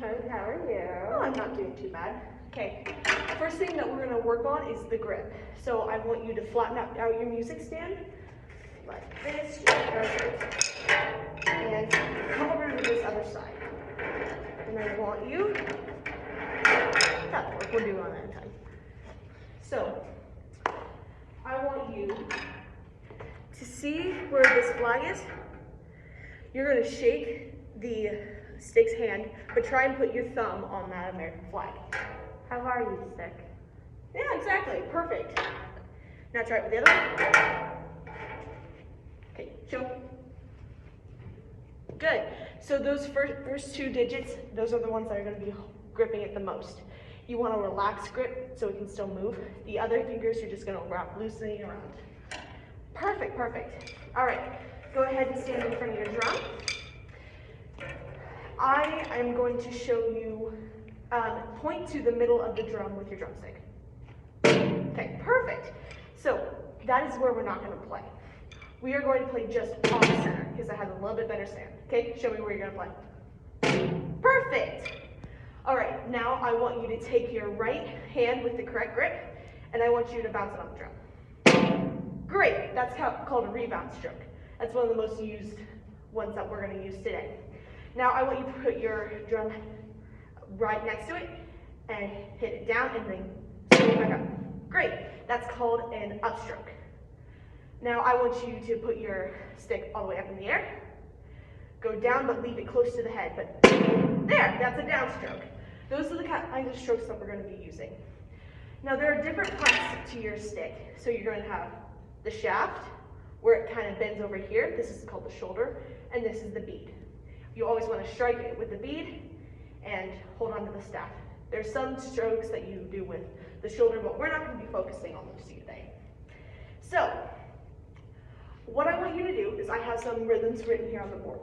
Good, how are you? Oh, I'm not doing too bad. Okay, first thing that we're gonna work on is the grip. So I want you to flatten out your music stand like this, perfect. And come over to this other side. And I want you, that'll work, we'll do one at a time. So, I want you to see where this flag is. You're gonna shake the stick's hand, but try and put your thumb on that American flag. How are you, stick? Yeah, exactly, perfect. Now try it with the other one. Okay, show. Good. So those first two digits, those are the ones that are going to be gripping it the most. You want a relaxed grip so it can still move. The other fingers you're just going to wrap loosely around. Perfect, perfect. All right, go ahead and stand in front of your drum. I am going to show you, point to the middle of the drum with your drumstick. Okay, perfect. So that is where we're not going to play. We are going to play just off center because I have a little bit better stand. Okay, show me where you're going to play. Perfect. All right, now I want you to take your right hand with the correct grip, and I want you to bounce it on the drum. Great, that's called a rebound stroke. That's one of the most used ones that we're going to use today. Now I want you to put your drum right next to it and hit it down and then swing it back up. Great, that's called an upstroke. Now I want you to put your stick all the way up in the air, go down but leave it close to the head, but there, that's a downstroke. Those are the kinds of strokes that we're going to be using. Now there are different parts to your stick. So you're going to have the shaft, where it kind of bends over here. This is called the shoulder, and this is the bead. You always want to strike it with the bead and hold on to the staff. There's some strokes that you do with the shoulder, but we're not going to be focusing on those today. So, what I want you to do is I have some rhythms written here on the board.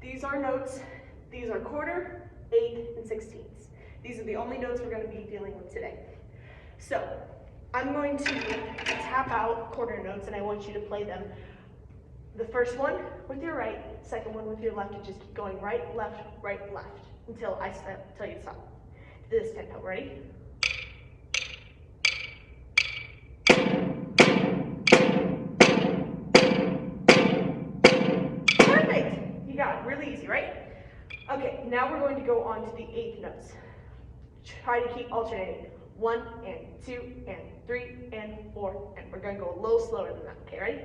These are notes. These are quarter, eighth, and sixteenths. These are the only notes we're going to be dealing with today. So, I'm going to tap out quarter notes, and I want you to play them. The first one with your right, second one with your left, and just keep going right, left, until I tell you to stop. This tempo, ready? Perfect! You got it, really easy, right? Okay, now we're going to go on to the eighth notes. Try to keep alternating. 1 and 2 and 3 and 4, and we're going to go a little slower than that, okay, ready?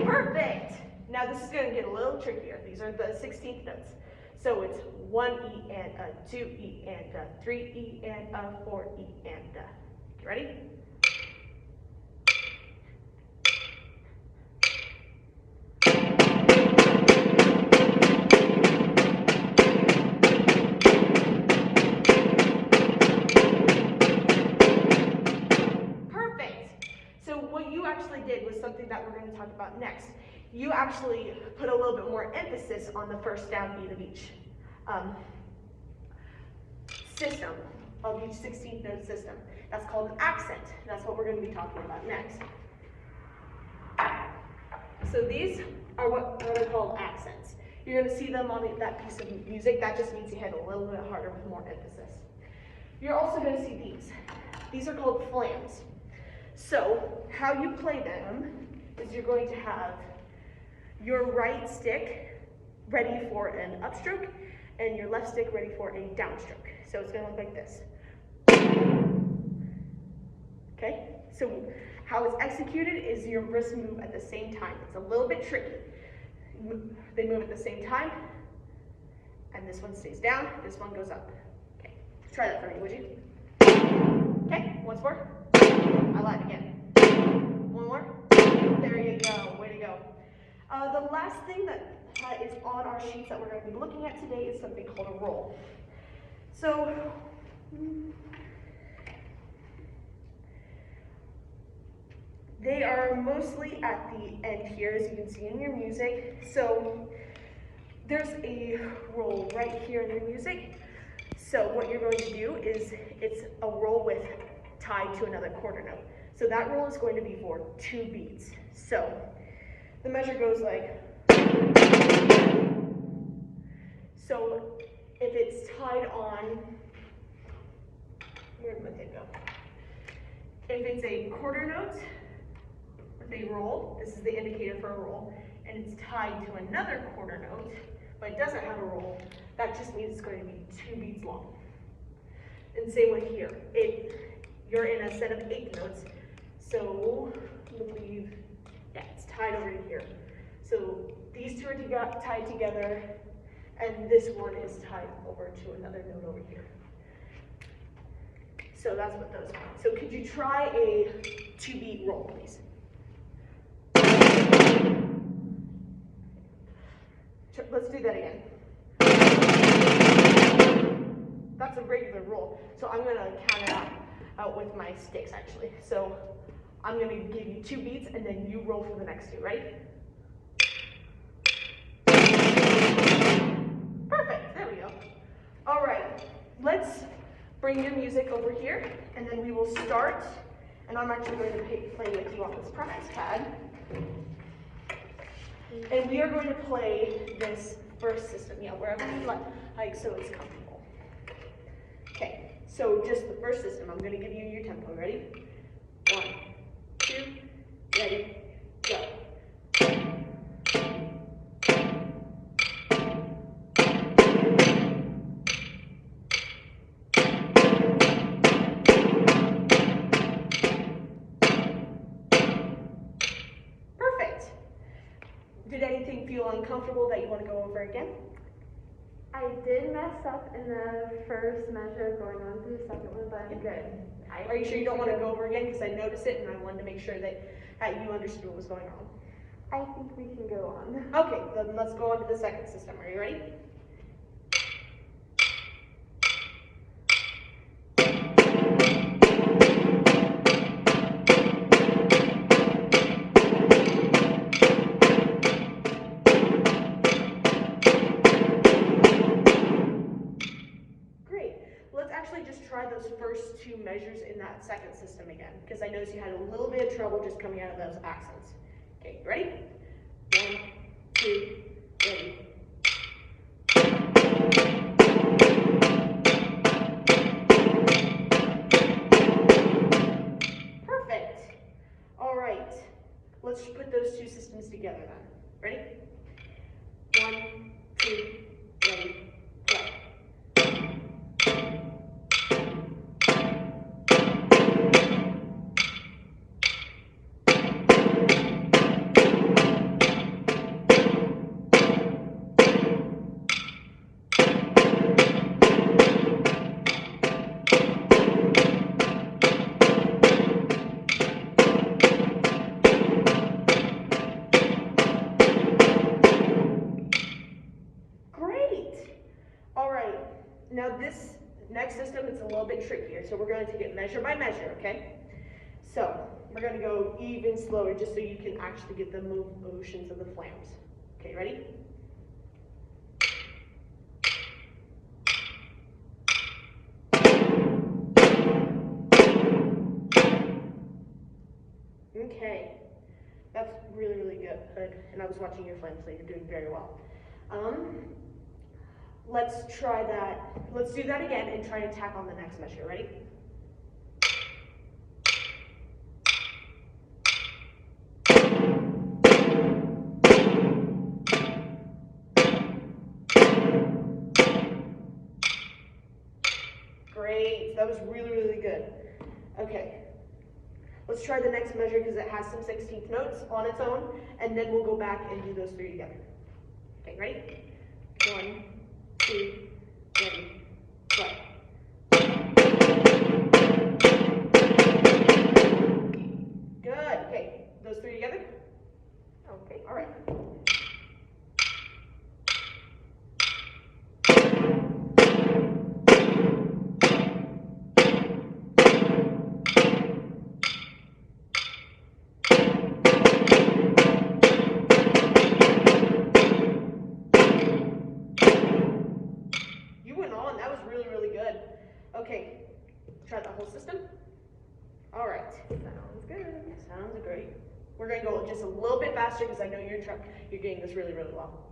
Perfect! Now this is going to get a little trickier. These are the 16th notes. So it's 1 E and a, 2 E and a, 3 E and a, 4 E and a. You ready? Did was something that we're going to talk about next. You actually put a little bit more emphasis on the first downbeat of each system, of each 16th note system. That's called an accent. That's what we're going to be talking about next. So these are what are called accents. You're going to see them on that piece of music. That just means you hit a little bit harder with more emphasis. You're also going to see these. These are called flams. So how you play them is you're going to have your right stick ready for an upstroke and your left stick ready for a downstroke. So it's going to look like this. Okay, so how it's executed is your wrists move at the same time. It's a little bit tricky. They move at the same time, and this one stays down, this one goes up. Okay, try that for me, would you? Okay, once more. I lied again. One more. There you go. Way to go. The last thing that is on our sheets that we're going to be looking at today is something called a roll. So, they are mostly at the end here, as you can see in your music. So, there's a roll right here in your music. So what you're going to do is, it's a roll with tied to another quarter note. So that roll is going to be for 2 beats. So the measure goes like, so if it's tied on, where did my thing go? If it's a quarter note with a roll, this is the indicator for a roll, and it's tied to another quarter note, but it doesn't have a roll, that just means it's going to be 2 beats long. And same with here. You're in a set of 8 notes, so I believe, yeah, it's tied over to here. So these two are tied together, and this one is tied over to another note over here. So that's what those are. So could you try a 2-beat roll, please? Let's do that again. That's a regular roll. So I'm gonna count it out with my sticks actually. So I'm gonna give you 2 beats and then you roll for the next 2, ready? Perfect, there we go. All right, let's bring your music over here and then we will start. And I'm actually going to play with you on this practice pad. And we are going to play this first system, yeah, wherever you like, so it's comfortable. Okay, so just the first system, I'm going to give you your tempo. Ready? 1, 2, ready, go. Did anything feel uncomfortable that you want to go over again? I did mess up in the first measure going on to the second one, but I'm good. Are you sure you don't want to go over again? Because I noticed it and I wanted to make sure that you understood what was going on. I think we can go on. Okay, then let's go on to the second system. Are you ready? Try those first 2 measures in that second system again, because I noticed you had a little bit of trouble just coming out of those accents. Okay, ready? 1, 2, ready. Perfect. All right, let's put those 2 systems together then. Ready? 1, 2, ready, play. Now this next system is a little bit trickier, so we're going to take it measure by measure, okay? So we're going to go even slower just so you can actually get the motions of the flams. Okay, ready? Okay, that's really, really good. And I was watching your flams, so you're doing very well. Let's try that. Let's do that again and try to tack on the next measure. Ready? Great. That was really, really good. Okay. Let's try the next measure because it has some 16th notes on its own, and then we'll go back and do those 3 together. Okay, ready? 1, 2, ready, play. Good. Okay, those 3 together? Okay, all right. Okay, try the whole system. All right. Sounds good. Sounds great. We're gonna go just a little bit faster because I know you're getting this really, really well.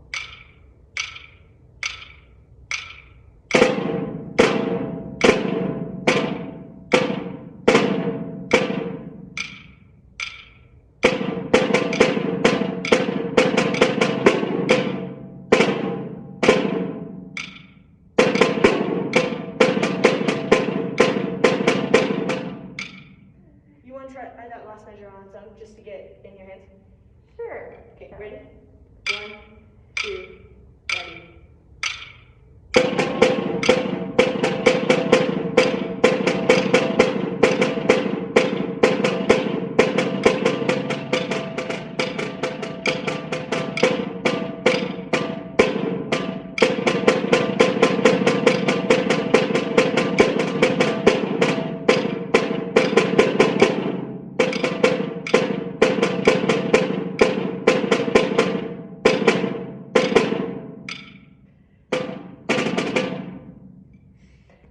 You want to try that last measure on its own just to get in your hands? Sure. Okay, ready? 1, 2, ready.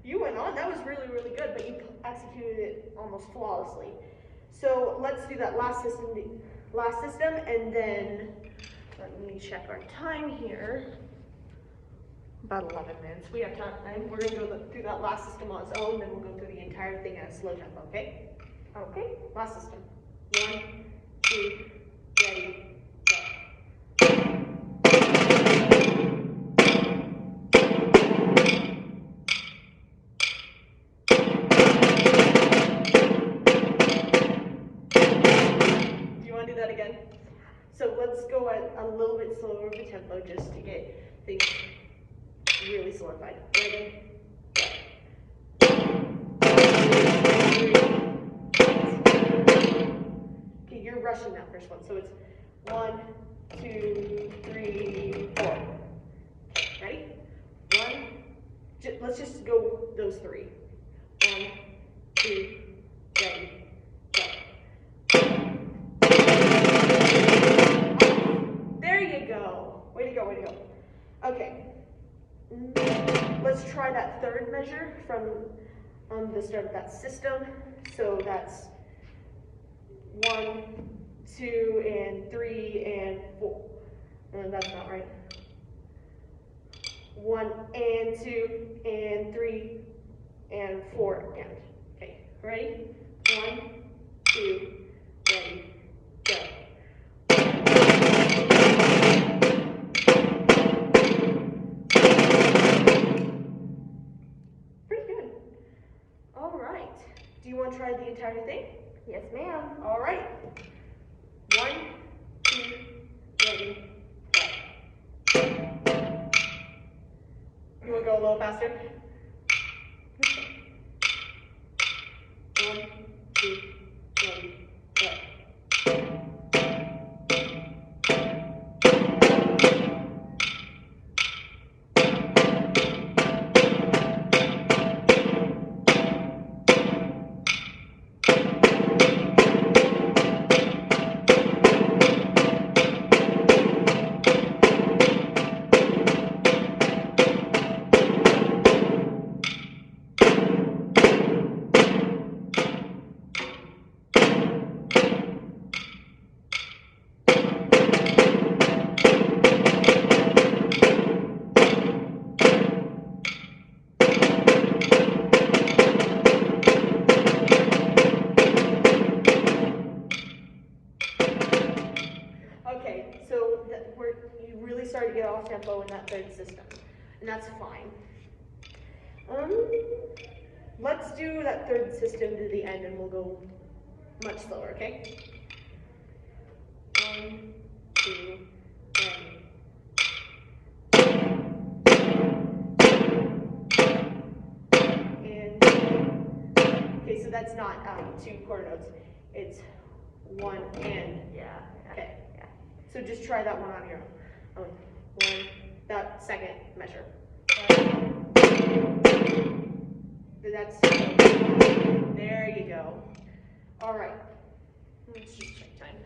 You went on. That was really, really good, but you executed it almost flawlessly. So let's do that last system, and then let me check our time here. About 11 minutes. We have time. We're going to go through that last system on its own, then we'll go through the entire thing at a slow tempo, okay? Okay. Last system. 1, 2, ready, go. Do you want to do that again? So let's go at a little bit slower of a tempo just to get things really solidified. Ready? Go. Okay, you're rushing that first one. So it's 1, 2, 3, 4. Okay, ready? 1. Let's just go those 3. 1, 2, ready, go. There you go. Way to go, way to go. Okay. Let's try that third measure from the start of that system. So that's 1, 2, and 3, and 4. That's not right. 1 and 2 and 3 and 4 and. Okay, ready? 1, 2, ready, go. Pretty good. All right. Do you want to try the entire thing? Yes, ma'am. All right. 1, 2, ready, go. You want to go a little faster? 1, 2, ready, go. Okay, so you really started to get off tempo in that third system, and that's fine. Let's do that third system to the end, and we'll go much slower, okay? 1, 2, ready. And okay, so that's not 2 quarter notes. It's 1 and. Yeah. Okay. Yeah. So just try that one on your own. 1, that second measure. That's, there you go. All right. Let's just check time.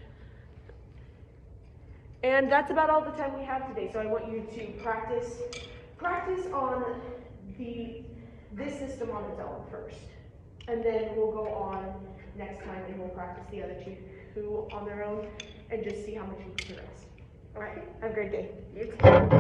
And that's about all the time we have today. So I want you to practice on this system on its own first. And then we'll go on next time and we'll practice the other two on their own and just see how much you progress. All right, have a great day. You too.